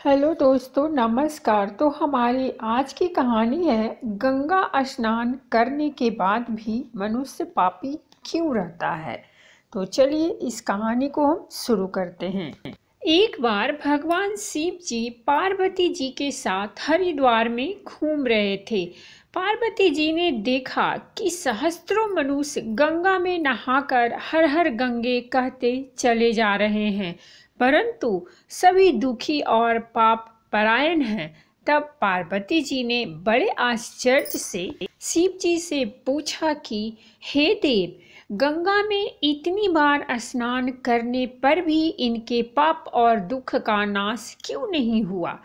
Hello दोस्तों, नमस्कार। तो हमारी आज की कहानी है गंगा स्नान करने के बाद भी मनुष्य पापी क्यों रहता है। तो चलिए इस कहानी को हम शुरू करते हैं। एक बार भगवान शिव जी पार्वती जी के साथ हरिद्वार में घूम रहे थे। पार्वती जी ने देखा कि सहस्त्रों मनुष्य गंगा में नहाकर हर हर गंगे कहते चले जा रहे हैं, परंतु सभी दुखी और पाप परायण हैं। तब पार्वती जी ने बड़े आश्चर्य से शिव जी से पूछा कि हे देव, गंगा में इतनी बार स्नान करने पर भी इनके पाप और दुख का नाश क्यों नहीं हुआ?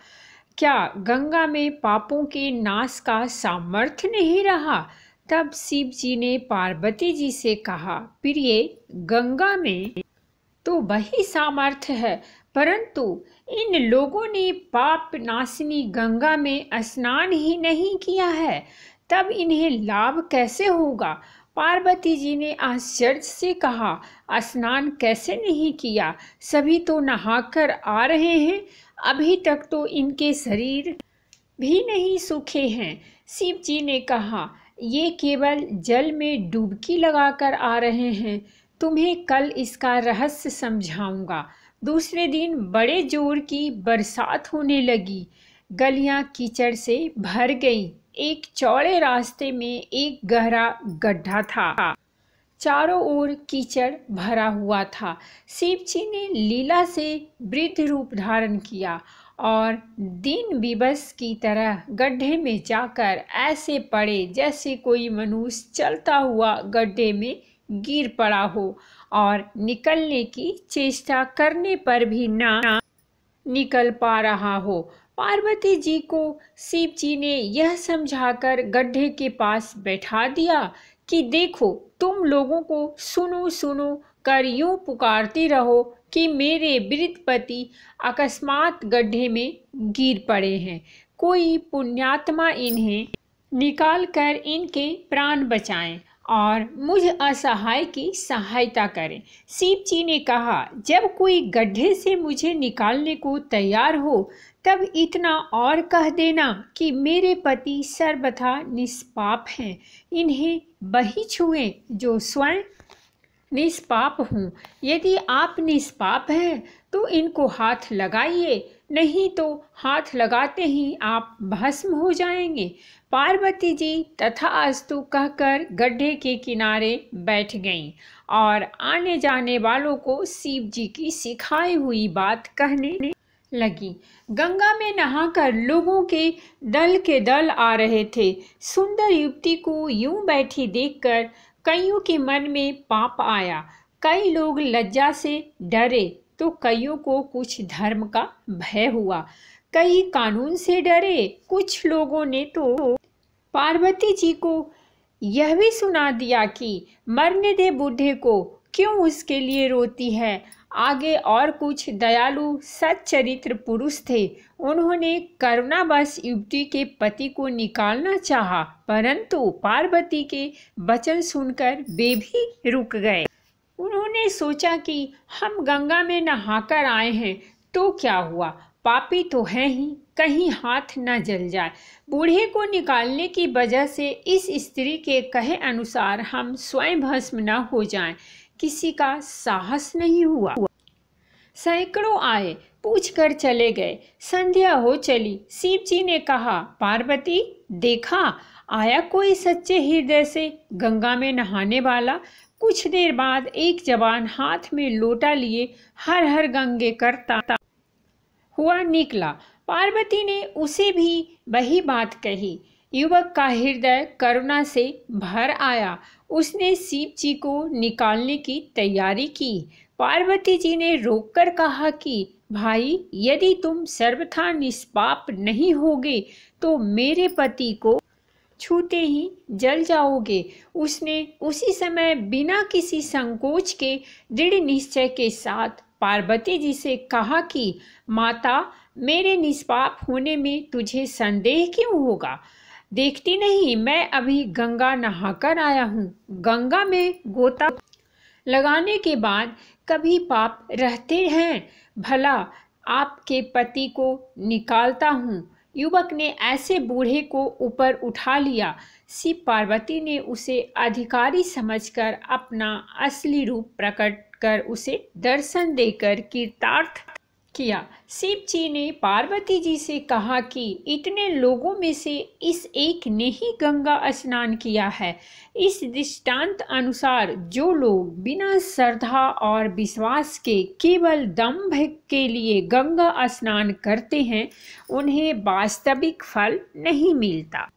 क्या गंगा में पापों के नाश का सामर्थ्य नहीं रहा? तब शिव जी ने पार्वती जी से कहा, प्रिय, गंगा में तो वही सामर्थ्य है, परंतु इन लोगों ने पाप नाशिनी गंगा में स्नान ही नहीं किया है, तब इन्हें लाभ कैसे होगा? पार्वती जी ने आश्चर्य से कहा, स्नान कैसे नहीं किया? सभी तो नहाकर आ रहे हैं, अभी तक तो इनके शरीर भी नहीं सूखे हैं। शिव जी ने कहा, ये केवल जल में डुबकी लगाकर आ रहे हैं, तुम्हें कल इसका रहस्य समझाऊंगा। दूसरे दिन बड़े जोर की बरसात होने लगी, गलियां कीचड़ से भर गईं। एक चौड़े रास्ते में एक गहरा गड्ढा था, चारों ओर कीचड़ भरा हुआ था। शिव जी ने लीला से वृद्ध रूप धारण किया और दीन विवश की तरह गड्ढे में जाकर ऐसे पड़े जैसे कोई मनुष्य चलता हुआ गड्ढे में गिर पड़ा हो और निकलने की चेष्टा करने पर भी ना निकल पा रहा हो। पार्वती जी को शिव जी ने यह समझाकर गड्ढे के पास बैठा दिया कि देखो, तुम लोगों को सुनो सुनो कर यूं पुकारती रहो कि मेरे वृद्ध पति अकस्मात गड्ढे में गिर पड़े हैं। कोई पुण्यात्मा इन्हें निकाल कर इनके प्राण बचाएं और मुझ असहाय की सहायता करें। शिव जी ने कहा, जब कोई गड्ढे से मुझे निकालने को तैयार हो, तब इतना और कह देना कि मेरे पति सर्वथा निष्पाप हैं, इन्हें वही छुएं जो स्वयं निष्पाप हूँ। यदि आप निष्पाप हैं तो इनको हाथ लगाइए, नहीं तो हाथ लगाते ही आप भस्म हो जाएंगे। पार्वती जी तथास्तु कहकर गड्ढे के किनारे बैठ गईं और आने जाने वालों को शिव जी की सिखाई हुई बात कहने लगी। गंगा में नहाकर लोगों के दल आ रहे थे। सुंदर युवती को यूं बैठी देखकर कईयों के मन में पाप आया। कई लोग लज्जा से डरे तो कईयों को कुछ धर्म का भय हुआ। कई कानून से डरे। कुछ लोगों ने तो पार्वती जी को यह भी सुना दिया कि मरने दे बूढ़े को, क्यों उसके लिए रोती है। आगे और कुछ दयालु सच्चरित्र पुरुष थे। उन्होंने करुणावश युवती के पति को निकालना चाहा, परंतु पार्वती के वचन सुनकर वे भी रुक गए। उन्होंने सोचा कि हम गंगा में नहाकर आए हैं तो क्या हुआ, पापी तो हैं ही, कहीं हाथ न जल जाए। बूढ़े को निकालने की वजह से इस स्त्री के कहे अनुसार हम स्वयं भस्म न हो जाएं, किसी का साहस नहीं हुआ। सैकड़ों आए, पूछ कर चले गए। संध्या हो चली। शिव जी ने कहा, पार्वती, देखा आया कोई सच्चे हृदय से गंगा में नहाने वाला। कुछ देर बाद एक जवान हाथ में लोटा लिए हर हर गंगे करता हुआ निकला। पार्वती ने उसे भी वही बात कही। युवक का हृदय करुणा से भर आया। उसने शिव जी को निकालने की तैयारी की। पार्वती जी ने रोककर कहा कि भाई, यदि तुम सर्वथा निष्पाप नहीं होगे तो मेरे पति को छूते ही जल जाओगे। उसने उसी समय बिना किसी संकोच के दृढ़ निश्चय के साथ पार्वती जी से कहा कि माता, मेरे निष्पाप होने में तुझे संदेह क्यों होगा? देखती नहीं, मैं अभी गंगा नहाकर आया हूँ। गंगा में गोता लगाने के बाद कभी पाप रहते हैं? भला आपके पति को निकालता हूँ। युवक ने ऐसे बूढ़े को ऊपर उठा लिया। शिव पार्वती ने उसे अधिकारी समझकर अपना असली रूप प्रकट कर उसे दर्शन देकर कृतार्थ किया। शिव जी ने पार्वती जी से कहा कि इतने लोगों में से इस एक ने ही गंगा स्नान किया है। इस दृष्टांत अनुसार जो लोग बिना श्रद्धा और विश्वास के केवल दंभ के लिए गंगा स्नान करते हैं, उन्हें वास्तविक फल नहीं मिलता।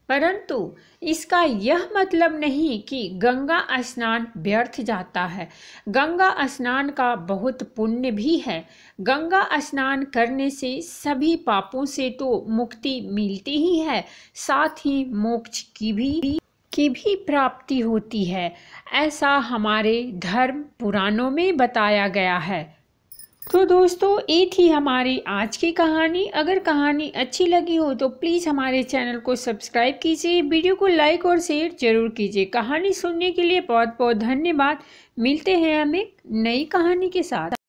परंतु इसका यह मतलब नहीं कि गंगा स्नान व्यर्थ जाता है। गंगा स्नान का बहुत पुण्य भी है। गंगा स्नान करने से सभी पापों से तो मुक्ति मिलती ही है, साथ ही मोक्ष की भी प्राप्ति होती है। ऐसा हमारे धर्म पुराणों में बताया गया है। तो दोस्तों, ये थी हमारी आज की कहानी। अगर कहानी अच्छी लगी हो तो प्लीज़ हमारे चैनल को सब्सक्राइब कीजिए, वीडियो को लाइक और शेयर जरूर कीजिए। कहानी सुनने के लिए बहुत बहुत धन्यवाद। मिलते हैं हम एक नई कहानी के साथ।